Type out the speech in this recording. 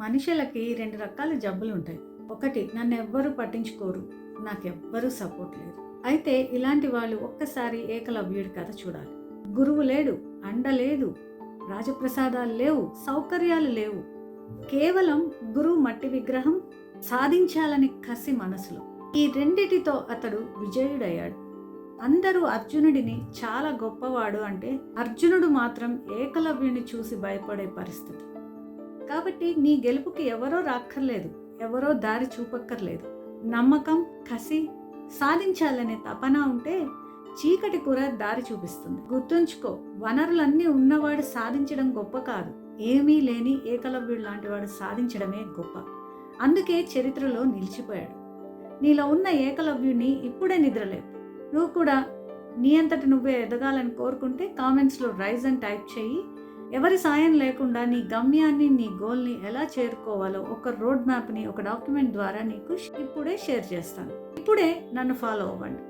మనుషులకి 2 రకాల జబ్బులు ఉంటాయి. ఒకటి నన్నెవ్వరూ పట్టించుకోరు, నాకెవ్వరూ సపోర్ట్ లేదు. అయితే ఇలాంటి వాళ్ళు ఒక్కసారి ఏకలవ్యుడి కథ చూడాలి. గురువు లేడు, అండ లేదు, రాజప్రసాదాలు లేవు, సౌకర్యాలు లేవు. కేవలం గురువు మట్టి విగ్రహం, సాధించాలని కసి మనసులో. ఈ రెండిటితో అతడు విజయుడయ్యాడు. అందరూ అర్జునుడిని చాలా గొప్పవాడు అంటే అర్జునుడు మాత్రం ఏకలవ్యుని చూసి భయపడే పరిస్థితి. కాబట్టి నీ గెలుపుకి ఎవరో రాక్కర్లేదు, ఎవరో దారి చూపక్కర్లేదు. నమ్మకం, కసి, సాధించాలనే తపన ఉంటే చీకటి కూడా దారి చూపిస్తుంది. గుర్తుంచుకో, వనరులన్నీ ఉన్నవాడు సాధించడం గొప్ప కాదు, ఏమీ లేని ఏకలవ్యుడు లాంటివాడు సాధించడమే గొప్ప. అందుకే చరిత్రలో నిలిచిపోయాడు. నీలో ఉన్న ఏకలవ్యుడిని ఇప్పుడే నిద్రలేవు. నువ్వు కూడా నీ అంతటి నువ్వే ఎదగాలని కోరుకుంటే కామెంట్స్లో రైజ్ అని టైప్ చేయి. ఎవరి సాయం లేకుండా నీ గమ్యాన్ని, నీ గోల్ని ఎలా చేరుకోవాలో ఒక రోడ్ మ్యాప్ని ఒక డాక్యుమెంట్ ద్వారా నీకు ఇప్పుడే షేర్ చేస్తాను. ఇప్పుడే నన్ను ఫాలో అవ్వండి.